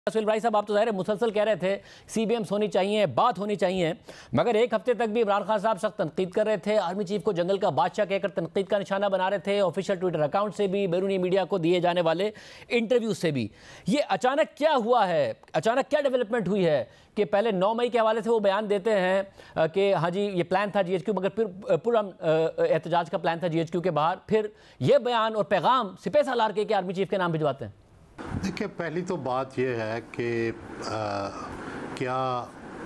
भाई साहब, आप तो ज़ाहिर है मुसलसल कह रहे थे CBMs होनी चाहिए, बात होनी चाहिए, मगर एक हफ्ते तक भी इमरान खान साहब सख्त तनकीद कर रहे थे। आर्मी चीफ को जंगल का बादशाह कहकर तनकीद का निशाना बना रहे थे, ऑफिशियल ट्विटर अकाउंट से भी, बैरूनी मीडिया को दिए जाने वाले इंटरव्यू से भी। ये अचानक क्या हुआ है, अचानक क्या डेवलपमेंट हुई है कि पहले 9 मई के हवाले से वो बयान देते हैं कि हाँ जी ये प्लान था GHQ, मगर फिर पूरा एहतजाज का प्लान था GHQ के बाहर, फिर ये बयान और पैगाम सिपह सालार के आर्मी चीफ के नाम भिजवाते हैं। देखिए, पहली तो बात यह है कि क्या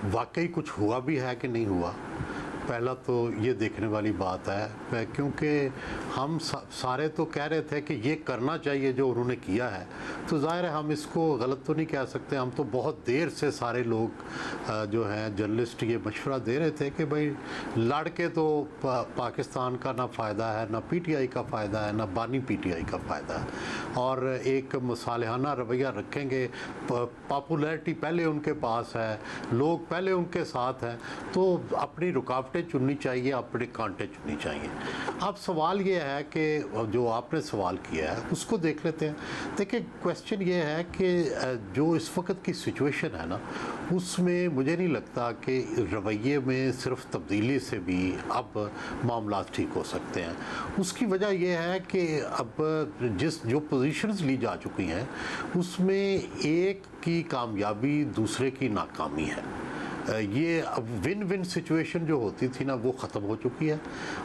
वाकई कुछ हुआ भी है कि नहीं हुआ। पहला तो ये देखने वाली बात है, क्योंकि हम सारे तो कह रहे थे कि ये करना चाहिए जो उन्होंने किया है, तो ज़ाहिर है हम इसको गलत तो नहीं कह सकते। हम तो बहुत देर से सारे लोग जो हैं जर्नलिस्ट ये मशवरा दे रहे थे कि भाई लड़ के तो पाकिस्तान का ना फ़ायदा है, ना PTI का फ़ायदा है, ना बानी PTI का फ़ायदा है, और एक मसालिहाना रवैया रखेंगे, पॉपुलैरिटी पहले उनके पास है, लोग पहले उनके साथ हैं, तो अपनी रुकावटें चुननी चाहिए, अपने कांटे चुननी चाहिए। अब सवाल ये है कि जो आपने सवाल किया है उसको देख लेते हैं। देखिए, क्वेश्चन ये है कि जो इस वक्त की सिचुएशन है ना, उसमें मुझे नहीं लगता कि रवैये में सिर्फ तब्दीली से भी अब मामला ठीक हो सकते हैं। उसकी वजह यह है कि अब जो पोजीशंस ली जा चुकी हैं उसमें एक की कामयाबी दूसरे की नाकामी है। ये अब विन विन सिचुएशन जो होती थी ना वो ख़त्म हो चुकी है।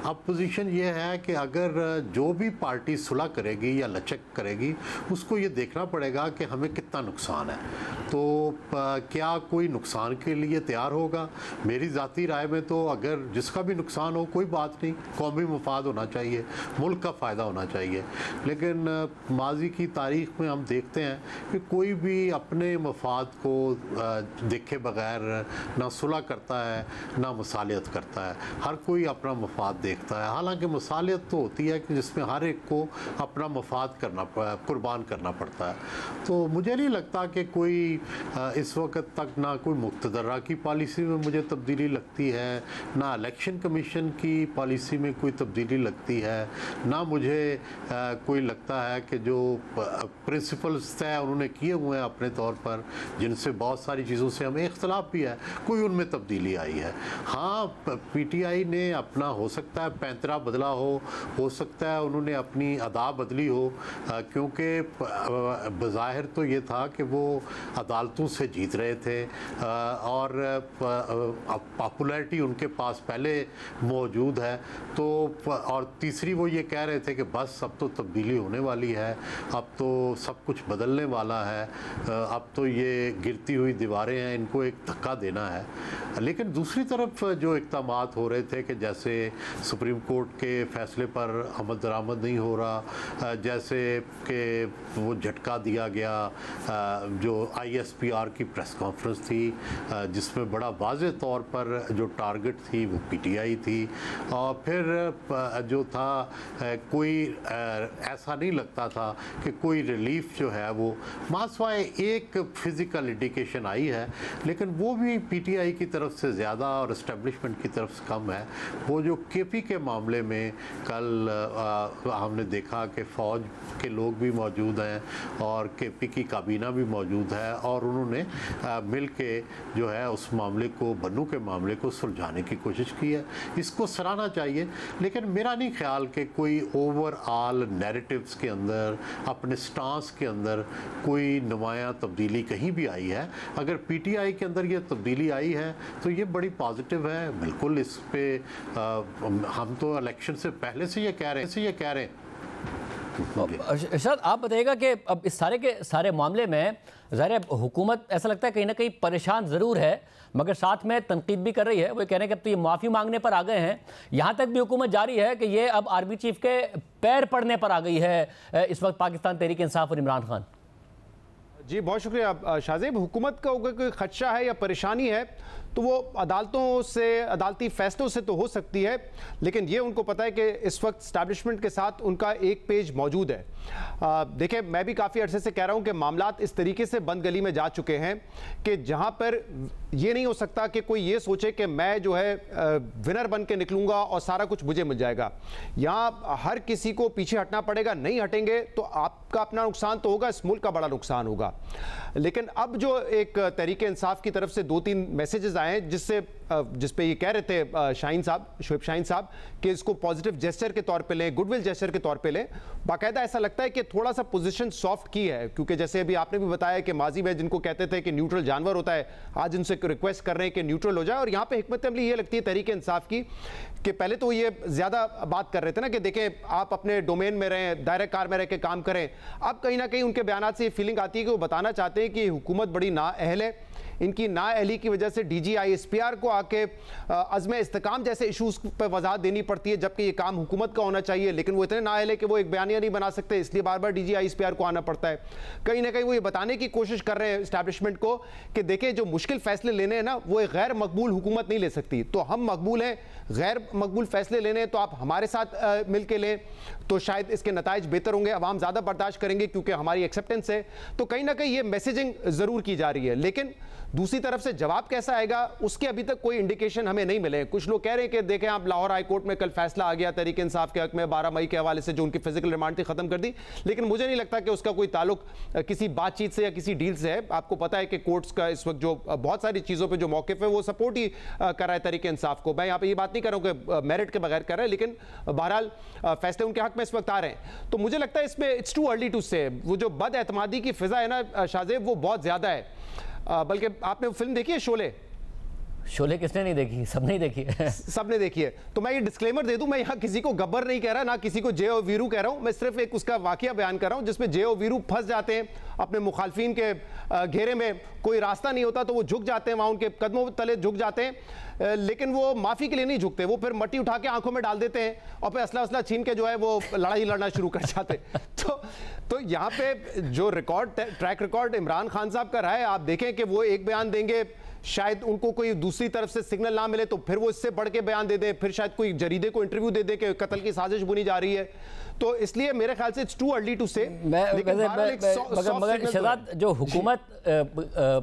अब पोजीशन ये है कि अगर जो भी पार्टी सुलह करेगी या लचक करेगी, उसको ये देखना पड़ेगा कि हमें कितना नुकसान है, तो क्या कोई नुकसान के लिए तैयार होगा। मेरी ज़ाती राय में तो अगर जिसका भी नुकसान हो कोई बात नहीं, कौमी मफाद होना चाहिए, मुल्क का फ़ायदा होना चाहिए। लेकिन माजी की तारीख़ में हम देखते हैं कि कोई भी अपने मफाद को देखे बग़ैर ना सुलह करता है ना मसालियत करता है। हर कोई अपना मफाद देखता है। हालांकि मसालियत तो होती है कि जिसमें हर एक को अपना मफाद कुर्बान करना पड़ता है। तो मुझे नहीं लगता कि कोई इस वक्त तक ना कोई मुक़्तदरा की पॉलिसी में मुझे तब्दीली लगती है, ना इलेक्शन कमीशन की पॉलिसी में कोई तब्दीली लगती है, ना मुझे कोई लगता है कि जो प्रिंसिपल्स तय उन्होंने किए हुए हैं अपने तौर पर, जिनसे बहुत सारी चीज़ों से हमें इख्तलाफ भी है, कोई उनमें तब्दीली आई है। हाँ, PTI ने अपना हो सकता है पैंतरा बदला हो सकता है उन्होंने अपनी अदा बदली हो, क्योंकि बज़ाहिर तो ये था कि वो अदालतों से जीत रहे थे और पॉपुलैरिटी उनके पास पहले मौजूद है। तो और तीसरी वो ये कह रहे थे कि बस अब तो तब्दीली होने वाली है, अब तो सब कुछ बदलने वाला है, अब तो ये गिरती हुई दीवारें हैं, इनको एक धक्का देना है। लेकिन दूसरी तरफ जो इक़दामात हो रहे थे कि जैसे सुप्रीम कोर्ट के फैसले पर अमल दरामद नहीं हो रहा, जैसे कि वो झटका दिया गया जो ISPR की प्रेस कॉन्फ्रेंस थी जिसमें बड़ा वाज़ेह तौर पर जो टारगेट थी वो PTI थी, और फिर जो था कोई ऐसा नहीं लगता था कि कोई रिलीफ जो है वो मासवाए एक फ़िज़िकल इंडिकेशन आई है, लेकिन वो भी PTI की तरफ से ज़्यादा और इस्टेब्लिशमेंट की तरफ से कम है। वो जो KP के मामले में कल हमने देखा कि फ़ौज के लोग भी मौजूद हैं और KP की काबीना भी मौजूद है, और उन्होंने मिल के जो है उस मामले को, बन्नू के मामले को सुलझाने की कोशिश की है। इसको सराहना चाहिए। लेकिन मेरा नहीं ख्याल कि कोई ओवरऑल नैरेटिव्स के अंदर, अपने स्टांस के अंदर कोई नुमायाँ तब्दीली कहीं भी आई है। अगर PTI के अंदर ये तब्दीली आई है तो ये बड़ी पॉजिटिव है। बिल्कुल इस पे हम तो इलेक्शन से पहले से ये कह रहे हैं। इरशाद, आप बताइएगा कि अब इस सारे के सारे मामले में ज़ाहिर हुकूमत ऐसा लगता है कहीं ना कहीं परेशान ज़रूर है, मगर साथ में तनकीद भी कर रही है। वो कह रहे हैं कि अब तो ये माफ़ी मांगने पर आ गए हैं। यहाँ तक भी हुकूमत जारी है कि ये अब आर्मी चीफ के पैर पड़ने पर आ गई है इस वक्त पाकिस्तान तहरीक इंसाफ और इमरान खान। जी बहुत शुक्रिया शाहजेब। हुकूमत का कोई खदशा है या परेशानी है तो वो अदालतों से, अदालती फैसलों से तो हो सकती है, लेकिन ये उनको पता है कि इस वक्त एस्टैब्लिशमेंट के साथ उनका एक पेज मौजूद है। देखिए, मैं भी काफ़ी अरसे से कह रहा हूँ कि मामलात इस तरीके से बंद गली में जा चुके हैं कि जहाँ पर ये नहीं हो सकता कि कोई ये सोचे कि मैं जो है विनर बन के निकलूँगा और सारा कुछ मुझे मिल जाएगा। यहाँ हर किसी को पीछे हटना पड़ेगा। नहीं हटेंगे तो आपका अपना नुकसान तो होगा, इस मुल्क का बड़ा नुकसान होगा। होगा। लेकिन अब जो एक तहरीक इंसाफ की तरफ से 2-3 मैसेजेस आए हैं जिस पे ये कह रहे थे शाहीन साहब, शोएब शाहीन साहब, कि इसको पॉजिटिव जेस्चर के तौर पे लें, गुडविल जेस्चर के तौर पे लें। बाकायदा ऐसा लगता है कि थोड़ा सा पोजीशन सॉफ्ट की है, क्योंकि जैसे अभी आपने भी बताया कि माजी में जिनको कहते थे कि न्यूट्रल जानवर होता है, आज उनसे रिक्वेस्ट कर रहे हैं कि न्यूट्रल हो जाए। और यहाँ पे हिकमत अमली ये लगती है तहरीक इंसाफ की कि पहले तो ये ज्यादा बात कर रहे थे ना कि देखें आप अपने डोमेन में रहें, दायरे कार में रह के काम करें। अब कहीं ना कहीं उनके बयान से ये फीलिंग आती है कि वो बताना चाहते हैं कि हुकूमत बड़ी नाअहल है, इनकी नाअहली की वजह से DGI-SPR को आके अज़्म इस्तेकाम जैसे इशूज़ पर वजाहत देनी पड़ती है, जबकि ये काम हुकूमत का होना चाहिए, लेकिन वो इतने नाअहल है कि वो एक बयानिया नहीं बना सकते, इसलिए बार बार DGI-SPR को आना पड़ता है। कहीं ना कहीं वो ये बताने की कोशिश कर रहे हैं इस्टेब्लिशमेंट को कि देखें जो मुश्किल फैसले लेने हैं ना, वो एक गैर मकबूल हुकूमत नहीं ले सकती, तो हम मकबूल हैं, गैर मकबूल फैसले लेने हैं तो आप हमारे साथ मिल के लें, तो शायद इसके नताइज बेहतर होंगे, अवाम ज़्यादा बर्दाश्त करेंगे क्योंकि हमारी एक्सेप्टेंस है। तो कहीं ना कहीं ये मैसेजिंग ज़रूर की जा रही है, लेकिन दूसरी तरफ से जवाब कैसा आएगा उसके अभी तक कोई इंडिकेशन हमें नहीं मिले। कुछ लोग कह रहे हैं कि देखें आप लाहौर हाई कोर्ट में कल फैसला आ गया तहरीक इंसाफ के हक में 12 मई के हवाले से, जो उनकी फिजिकल रिमांड थी खत्म कर दी, लेकिन मुझे नहीं लगता कि उसका कोई ताल्लुक किसी बातचीत से या किसी डील से है। आपको पता है कि कोर्ट्स का इस वक्त जो बहुत सारी चीज़ों पर जो मौक़िफ़ है वो सपोर्ट ही कर रहा है तहरीक इंसाफ को। मैं यहाँ पर ये बात नहीं कर रहा हूँ कि मेरिट के बगैर कर रहे हैं, लेकिन बहरहाल फैसले उनके हक में इस वक्त आ रहे हैं। तो मुझे लगता है इसमें इट्स टू अर्ली टू से, वो जो बद एतमादी की फिजा है ना शाहजेब, वो बहुत ज़्यादा है। बल्कि आपने फिल्म देखी है शोले? शोले किसने नहीं देखी? सबने ही देखी है। सबने देखी है। तो मैं ये डिस्क्लेमर दे दूं, मैं यहाँ किसी को गब्बर नहीं कह रहा, ना किसी को जे.ओ. वीरू कह रहा हूं, मैं सिर्फ एक उसका वाकया बयान कर रहा हूं जिसमें जे.ओ. वीरू फंस जाते हैं अपने मुखालफिन के घेरे में, कोई रास्ता नहीं होता तो वो झुक जाते हैं, वहां उनके कदमों तले झुक जाते हैं, लेकिन वो माफी के लिए नहीं झुकते, वो फिर मट्टी उठा के आंखों में डाल देते हैं और फिर असला छीन के जो है वो लड़ाई लड़ना शुरू कर जाते हैं। तो यहाँ पे जो ट्रैक रिकॉर्ड इमरान खान साहब का रहा है, आप देखें कि वो एक बयान देंगे, शायद उनको कोई दूसरी तरफ से सिग्नल ना मिले तो फिर वो इससे बढ़ के बयान दे दे, फिर शायद कोई जरीदे को इंटरव्यू दे दे कि कत्ल की साजिश बुनी जा रही है। तो इसलिए मेरे ख्याल से इट्स टू अर्ली टू से। मगर शहजाद, जो हुकूमत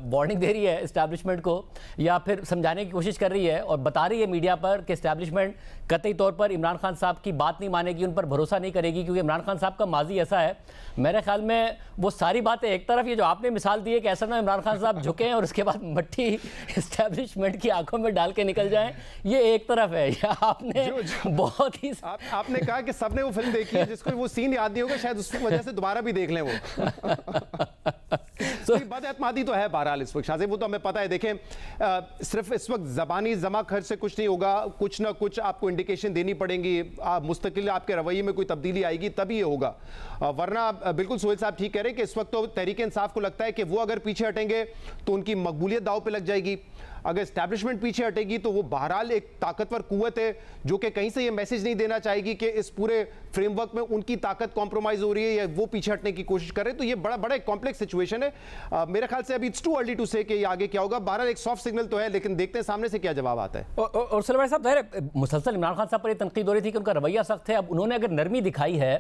वार्निंग दे रही है एस्टैब्लिशमेंट को या फिर समझाने की कोशिश कर रही है और बता रही है मीडिया पर कि एस्टैब्लिशमेंट कतई तौर पर इमरान खान साहब की बात नहीं मानेगी, उन पर भरोसा नहीं करेगी, क्योंकि इमरान खान साहब का माजी ऐसा है, मेरे ख्याल में वो सारी बातें एक तरफ, ये जो आपने मिसाल दी है कि ऐसा ना इमरान खान साहब झुकें और उसके बाद मट्टी एस्टैब्लिशमेंट की आंखों में डाल के निकल जाएं, ये एक तरफ है। या आपने बहुत ही आपने कहा कि सबने वो फिल्म देखी है, जिसको वो सीन याद नहीं होगा, शायद उस वजह से दोबारा भी देख लें वो। बदएतमादी तो है बहरहाल इस वक्त शाहजेब, वो तो हमें पता है। देखें सिर्फ इस वक्त ज़बानी जमा खर्च से कुछ नहीं होगा, कुछ ना कुछ आपको इंडिकेशन देनी पड़ेंगी, मुस्तकिल आपके रवैये में कोई तब्दीली आएगी तभी ये होगा, वरना बिल्कुल सोहेल साहब ठीक कह रहे हैं कि इस वक्त तो तहरीक इंसाफ को लगता है कि वो अगर पीछे हटेंगे तो उनकी मकबूलियत दांव पे लग जाएगी, अगर एस्टैब्लिशमेंट पीछे हटेगी तो वो बहरहाल एक ताकतवर कुव्वत है जो कि कहीं से ये मैसेज नहीं देना चाहेगी कि इस पूरे फ्रेमवर्क में उनकी ताकत कॉम्प्रोमाइज हो रही है या वो पीछे हटने की कोशिश कर रहे हैं। तो ये बड़ा बड़ा एक कॉम्प्लेक्स सिचुएशन है। मेरे ख्याल से अभी इट्स टू अर्ली टू से कि ये आगे क्या होगा। बहरहाल एक सॉफ्ट सिग्नल तो है, लेकिन देखते हैं सामने से क्या जवाब आता है। और सलमान साहब, जाहिर मुसलसल इमरान खान साहब पर तनकीद हो रही थी कि उनका रवैया सख्त है, अब उन्होंने अगर नरमी दिखाई है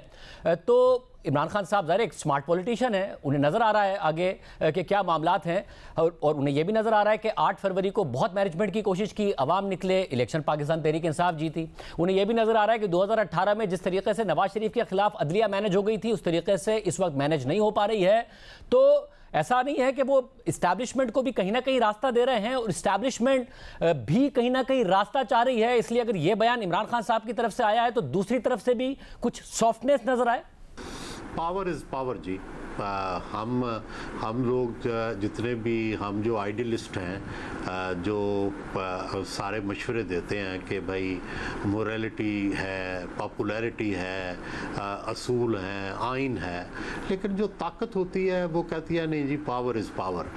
तो इमरान खान साहब ज़ाहिर एक स्मार्ट पॉलिटिशियन है, उन्हें नज़र आ रहा है आगे कि क्या मामलात हैं, और उन्हें यह भी नज़र आ रहा है कि 8 फरवरी को बहुत मैनेजमेंट की कोशिश की, अवाम निकले, इलेक्शन पाकिस्तान तहरीक इंसाफ जीती। उन्हें यह भी नज़र आ रहा है कि 2018 में जिस तरीके से नवाज शरीफ के खिलाफ अदलिया मैनेज हो गई थी, उस तरीके से इस वक्त मैनेज नहीं हो पा रही है। तो ऐसा नहीं है कि वो इस्टेब्लिशमेंट को भी कहीं ना कहीं रास्ता दे रहे हैं और इस्टेब्लिशमेंट भी कहीं ना कहीं रास्ता चाह रही है, इसलिए अगर ये बयान इमरान खान साहब की तरफ से आया है तो दूसरी तरफ से भी कुछ सॉफ्टनेस नजर आए। पावर इज़ पावर जी। हम लोग जितने भी हम जो आइडियलिस्ट हैं, जो सारे मशवरे देते हैं कि भाई मोरालिटी है, पॉपुलैरिटी है, असूल हैं, आइन है, लेकिन जो ताकत होती है वो कहती है नहीं जी पावर इज़ पावर।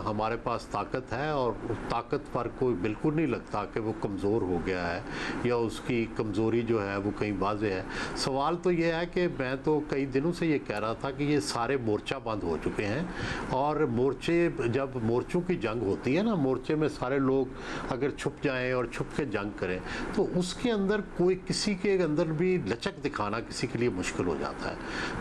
हमारे पास ताकत है और उस ताकत पर कोई बिल्कुल नहीं लगता कि वो कमज़ोर हो गया है या उसकी कमज़ोरी जो है वो कहीं वाज़ेह है। सवाल तो ये है कि मैं तो कई दिनों से ये कह रहा था कि ये सारे मोर्चा बंद हो चुके हैं और मोर्चे, जब मोर्चों की जंग होती है ना, मोर्चे में सारे लोग अगर छुप जाएं और छुप के जंग करें तो उसके अंदर कोई किसी के अंदर भी लचक दिखाना किसी के लिए मुश्किल हो जाता है।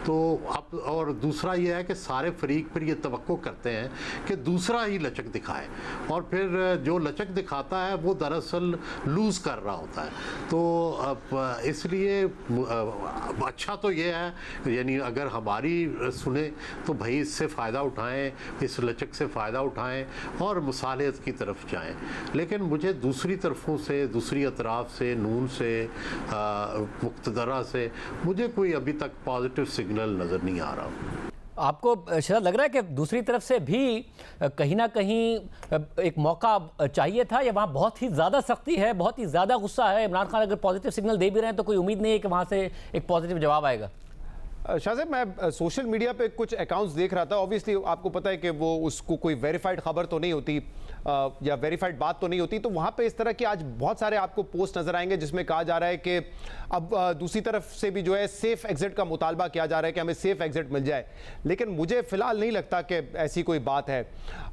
तो अब और दूसरा ये है कि सारे फरीक फिर ये तवक्को करते हैं कि दूसरा ही लचक दिखाए और फिर जो लचक दिखाता है वो दरअसल लूज़ कर रहा होता है। तो अब इसलिए अच्छा तो ये है, यानी अगर हमारी इस सुने तो भाई इससे फ़ायदा उठाएं, इस लचक से फ़ायदा उठाएं और मुसालियत की तरफ जाएं। लेकिन मुझे दूसरी तरफों से, दूसरी अतराफ़ से, नून से, मुक़्तदरा से मुझे कोई अभी तक पॉजिटिव सिग्नल नज़र नहीं आ रहा। आपको शायद लग रहा है कि दूसरी तरफ से भी कहीं ना कहीं एक मौका चाहिए था, या वहाँ बहुत ही ज़्यादा सख्ती है, बहुत ही ज़्यादा गुस्सा है? इमरान खान अगर पॉजिटिव सिग्नल दे भी रहे हैं तो कोई उम्मीद नहीं है कि वहाँ से एक पॉजिटिव जवाब आएगा। शाहज़ेब, मैं सोशल मीडिया पे कुछ अकाउंट्स देख रहा था। ऑब्वियसली आपको पता है कि वो उसको कोई वेरीफाइड खबर तो नहीं होती या वेरीफाइड बात तो नहीं होती, तो वहाँ पे इस तरह के आज बहुत सारे आपको पोस्ट नज़र आएंगे जिसमें कहा जा रहा है कि अब दूसरी तरफ से भी जो है सेफ एग्जिट का मुतालबा किया जा रहा है कि हमें सेफ एग्जिट मिल जाए। लेकिन मुझे फ़िलहाल नहीं लगता कि ऐसी कोई बात है,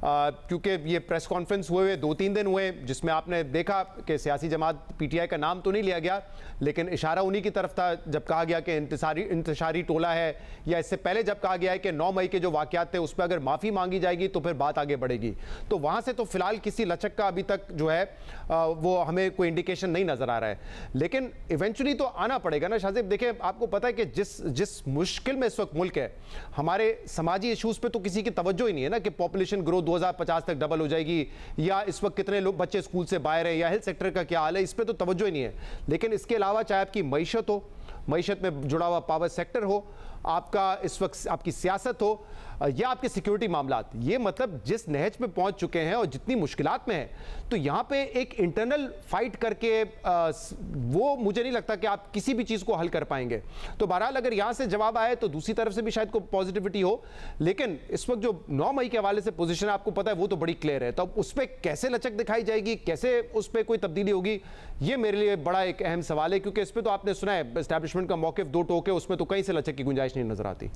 क्योंकि ये प्रेस कॉन्फ्रेंस हुए 2-3 दिन हुए जिसमें आपने देखा कि सियासी जमात PTI का नाम तो नहीं लिया गया, लेकिन इशारा उन्हीं की तरफ था जब कहा गया कि इंतशारी टोला है, या इससे पहले जब कहा गया है कि 9 मई के जो वाक़यात थे उस पर अगर माफ़ी मांगी जाएगी तो फिर बात आगे बढ़ेगी। तो वहाँ से तो फिलहाल किसी लचक का अभी तक जो है वो हमें कोई इंडिकेशन नहीं नज़र आ रहा है। लेकिन इवेंचुअली तो आना पड़ेगा ना शाहज़ेब। देखिए, आपको पता है कि जिस मुश्किल में इस वक्त मुल्क है, हमारे समाजी इशूज़ पे तो किसी की तवज्जो ही नहीं है ना कि पॉपुलेशन ग्रोथ 2050 तक डबल हो जाएगी, या इस वक्त कितने लोग बच्चे स्कूल से बाहर है, या हेल्थ सेक्टर का क्या हाल है, इस पर तो तवज्जो ही नहीं है। लेकिन इसके अलावा चाहे आपकी मईशत हो, मईशत में जुड़ा हुआ पावर सेक्टर हो, आपका इस वक्त आपकी सियासत हो, या आपके सिक्योरिटी मामलात, ये मतलब जिस नहज पे पहुंच चुके हैं और जितनी मुश्किलात में है, तो यहाँ पे एक इंटरनल फाइट करके वो मुझे नहीं लगता कि आप किसी भी चीज़ को हल कर पाएंगे। तो बहरहाल अगर यहाँ से जवाब आए तो दूसरी तरफ से भी शायद कोई पॉजिटिविटी हो, लेकिन इस वक्त जो 9 मई के हवाले से पोजीशन आपको पता है वो तो बड़ी क्लियर है। तो अब उस पर कैसे लचक दिखाई जाएगी, कैसे उस पर कोई तब्दीली होगी, ये मेरे लिए बड़ा एक अहम सवाल है, क्योंकि इस पर तो आपने सुना है एस्टैब्लिशमेंट का मौक़िफ़ 2 टोक है, उसमें तो कहीं से लचक की गुंजाइश नहीं नजर आती।